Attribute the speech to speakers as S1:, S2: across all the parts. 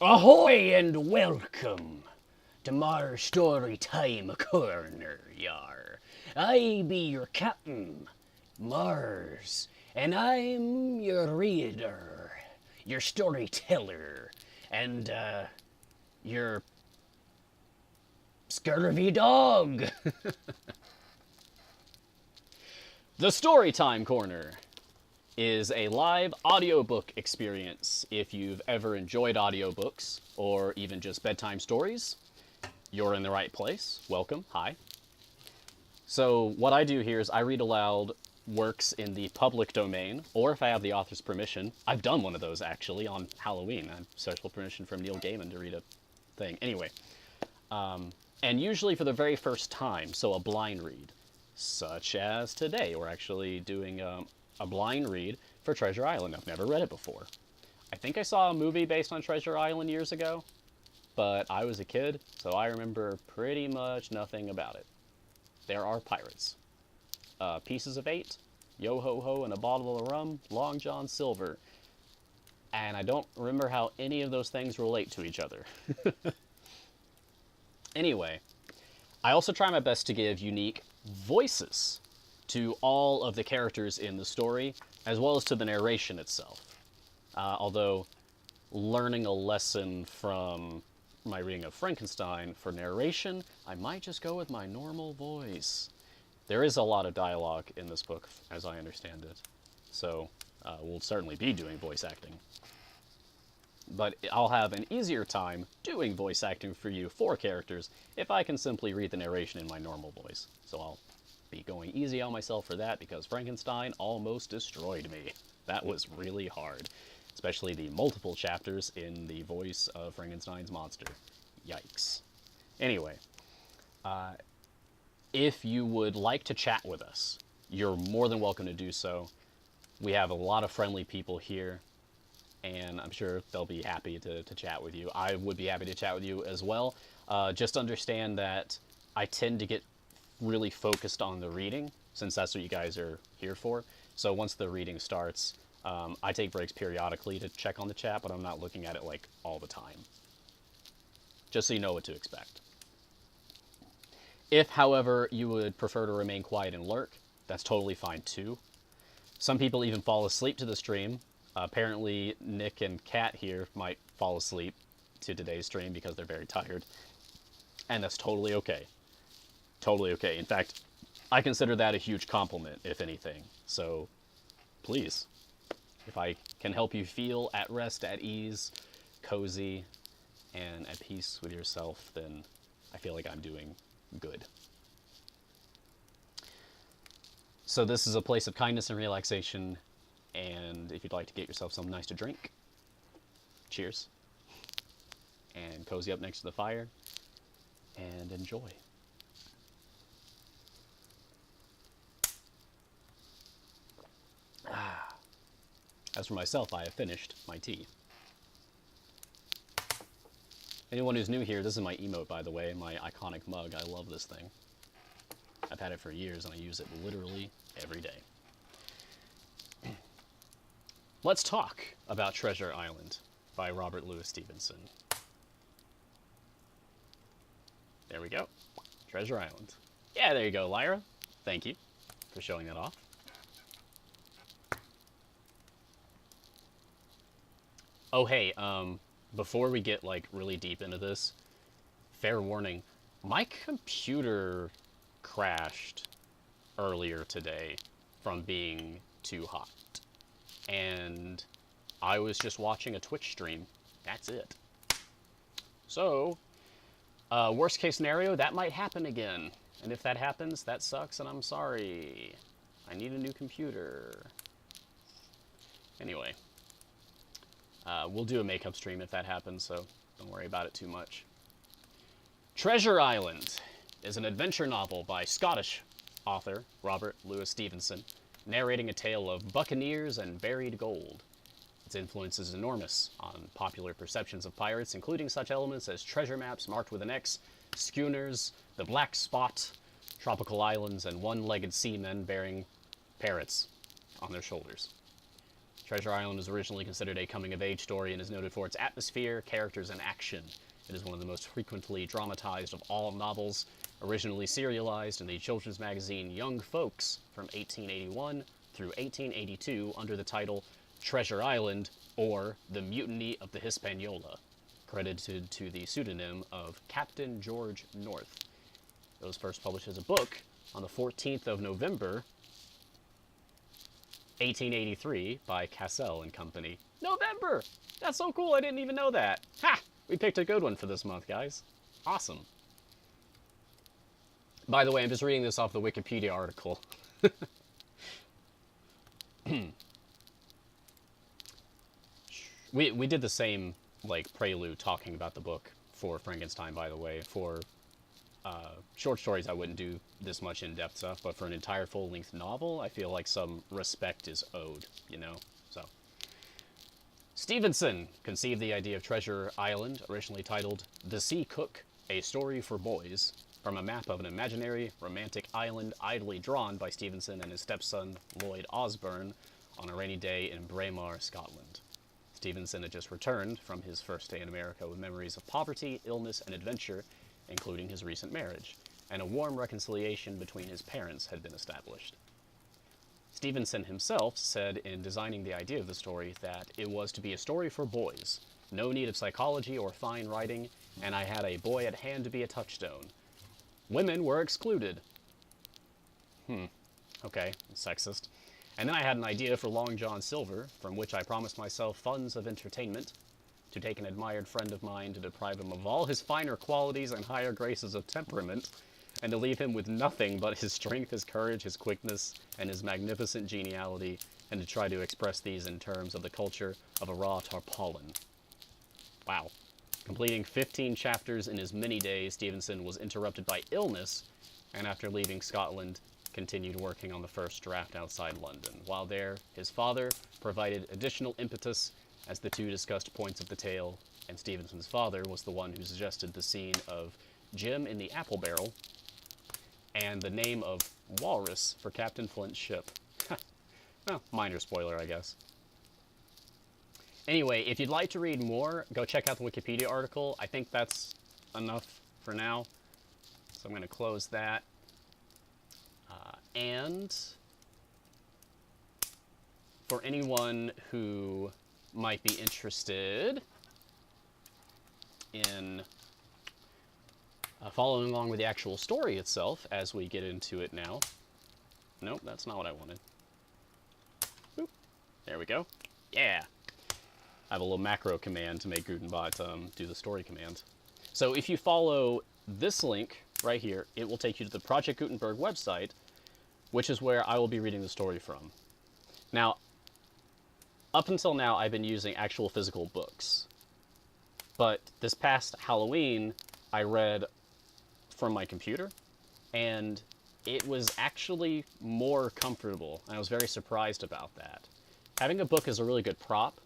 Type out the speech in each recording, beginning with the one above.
S1: Ahoy and welcome to my story time corner, yar. I be your captain, Mars, and I'm your reader, your storyteller, and, your scurvy dog.
S2: The Storytime Corner is a live audiobook experience. If you've ever enjoyed audiobooks, or even just bedtime stories, you're in the right place. Welcome. Hi. So what I do here is I read aloud works in the public domain, or if I have the author's permission. I've done one of those, actually, on Halloween. I have special permission from Neil Gaiman to read a thing. Anyway, and usually for the very first time, so a blind read. Such as today. We're actually doing a blind read for Treasure Island. I've never read it before. I think I saw a movie based on Treasure Island years ago, but I was a kid, so I remember pretty much nothing about it. There are pirates. Pieces of 8, yo-ho-ho and a bottle of rum, Long John Silver. And I don't remember how any of those things relate to each other. Anyway, I also try my best to give unique voices to all of the characters in the story, as well as to the narration itself. Although, learning a lesson from my reading of Frankenstein for narration, I might just go with my normal voice. There is a lot of dialogue in this book, as I understand it, so we'll certainly be doing voice acting. But I'll have an easier time doing voice acting for you for characters if I can simply read the narration in my normal voice. So I'll be going easy on myself for that, because Frankenstein almost destroyed me. That was really hard, especially the multiple chapters in the voice of Frankenstein's monster. Yikes. Anyway, if you would like to chat with us, you're more than welcome to do so. We have a lot of friendly people here, and I'm sure they'll be happy to chat with you. I would be happy to chat with you as well. Just understand that I tend to get really focused on the reading, since that's what you guys are here for. So once the reading starts, I take breaks periodically to check on the chat, but I'm not looking at it like all the time. Just so you know what to expect. If, however, you would prefer to remain quiet and lurk, that's totally fine too. Some people even fall asleep to the stream. Apparently, Nick and Kat here might fall asleep to today's stream because they're very tired. And that's totally okay. Totally okay. In fact, I consider that a huge compliment, if anything. So, please, if I can help you feel at rest, at ease, cozy, and at peace with yourself, then I feel like I'm doing good. So this is a place of kindness and relaxation, and if you'd like to get yourself something nice to drink, cheers, and cozy up next to the fire, and enjoy. As for myself, I have finished my tea. Anyone who's new here, this is my emote, by the way, my iconic mug. I love this thing. I've had it for years, and I use it literally every day. Let's talk about Treasure Island by Robert Louis Stevenson. There we go. Treasure Island. Yeah, there you go, Lyra. Thank you for showing that off. Oh, hey, before we get, like, really deep into this, fair warning, my computer crashed earlier today from being too hot. And I was just watching a Twitch stream. That's it. So, worst case scenario, that might happen again. And if that happens, that sucks, and I'm sorry. I need a new computer. Anyway. We'll do a makeup stream if that happens, so don't worry about it too much. Treasure Island is an adventure novel by Scottish author Robert Louis Stevenson, narrating a tale of buccaneers and buried gold. Its influence is enormous on popular perceptions of pirates, including such elements as treasure maps marked with an X, schooners, the Black Spot, tropical islands, and one-legged seamen bearing parrots on their shoulders. Treasure Island was originally considered a coming-of-age story and is noted for its atmosphere, characters, and action. It is one of the most frequently dramatized of all novels, originally serialized in the children's magazine Young Folks from 1881 through 1882 under the title Treasure Island, or The Mutiny of the Hispaniola, credited to the pseudonym of Captain George North. It was first published as a book on the 14th of November, 1883 by Cassell and Company. November! That's so cool, I didn't even know that. Ha! We picked a good one for this month, guys. Awesome. By the way, I'm just reading this off the Wikipedia article. We did the same, like, prelude talking about the book for Frankenstein, by the way. For short stories, I wouldn't do this much in-depth stuff, but for an entire full-length novel, I feel like some respect is owed, you know? So, Stevenson conceived the idea of Treasure Island, originally titled The Sea Cook, A Story for Boys, from a map of an imaginary, romantic island idly drawn by Stevenson and his stepson, Lloyd Osborne, on a rainy day in Braemar, Scotland. Stevenson had just returned from his first day in America with memories of poverty, illness, and adventure, including his recent marriage, and a warm reconciliation between his parents had been established. Stevenson himself said in designing the idea of the story that it was to be a story for boys, no need of psychology or fine writing, and I had a boy at hand to be a touchstone. Women were excluded. Okay, sexist. And then I had an idea for Long John Silver, from which I promised myself funds of entertainment, to take an admired friend of mine, to deprive him of all his finer qualities and higher graces of temperament, and to leave him with nothing but his strength, his courage, his quickness, and his magnificent geniality, and to try to express these in terms of the culture of a raw tarpaulin. Wow. Completing 15 chapters in as many days, Stevenson was interrupted by illness, and after leaving Scotland, continued working on the first draft outside London. While there, his father provided additional impetus as the two discussed points of the tale, and Stevenson's father was the one who suggested the scene of Jim in the apple barrel, and the name of Walrus for Captain Flint's ship. Well, minor spoiler, I guess. Anyway, if you'd like to read more, go check out the Wikipedia article. I think that's enough for now. So I'm going to close that. And for anyone who might be interested in following along with the actual story itself as we get into it now. Nope, that's not what I wanted. Boop. There we go. Yeah. I have a little macro command to make Gutenbot do the story command. So if you follow this link right here, it will take you to the Project Gutenberg website, which is where I will be reading the story from. Now, up until now, I've been using actual physical books. But this past Halloween, I read from my computer, and it was actually more comfortable, and I was very surprised about that. Having a book is a really good prop,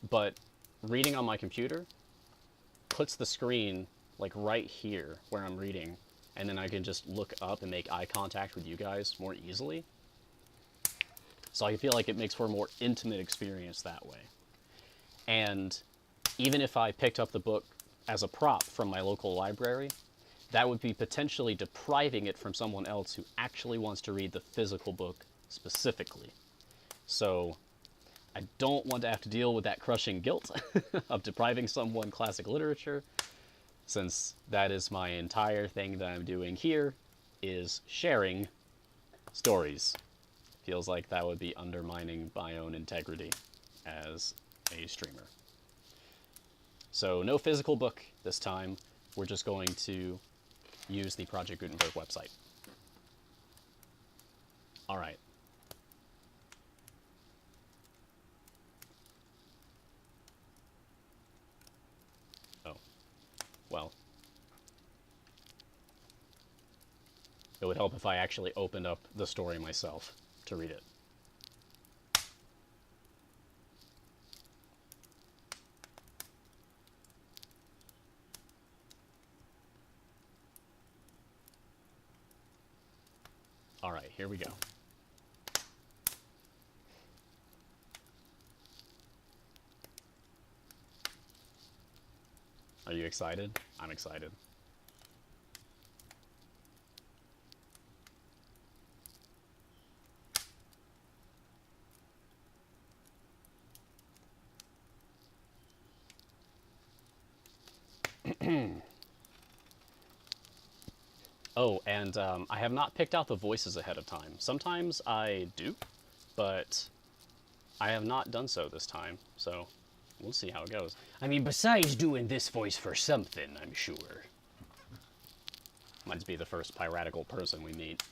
S2: but reading on my computer puts the screen like right here where I'm reading, and then I can just look up and make eye contact with you guys more easily. So I feel like it makes for a more intimate experience that way. And even if I picked up the book as a prop from my local library, that would be potentially depriving it from someone else who actually wants to read the physical book specifically. So I don't want to have to deal with that crushing guilt of depriving someone classic literature, since that is my entire thing that I'm doing here, is sharing stories. Feels like that would be undermining my own integrity as a streamer. So no physical book this time. We're just going to use the Project Gutenberg website. All right. Oh, well. It would help if I actually opened up the story myself to read it. All right, here we go. Are you excited? I'm excited. Oh, and I have not picked out the voices ahead of time. Sometimes I do, but I have not done so this time, so we'll see how it goes.
S1: I mean, besides doing this voice for something, I'm sure.
S2: Might be the first piratical person we meet.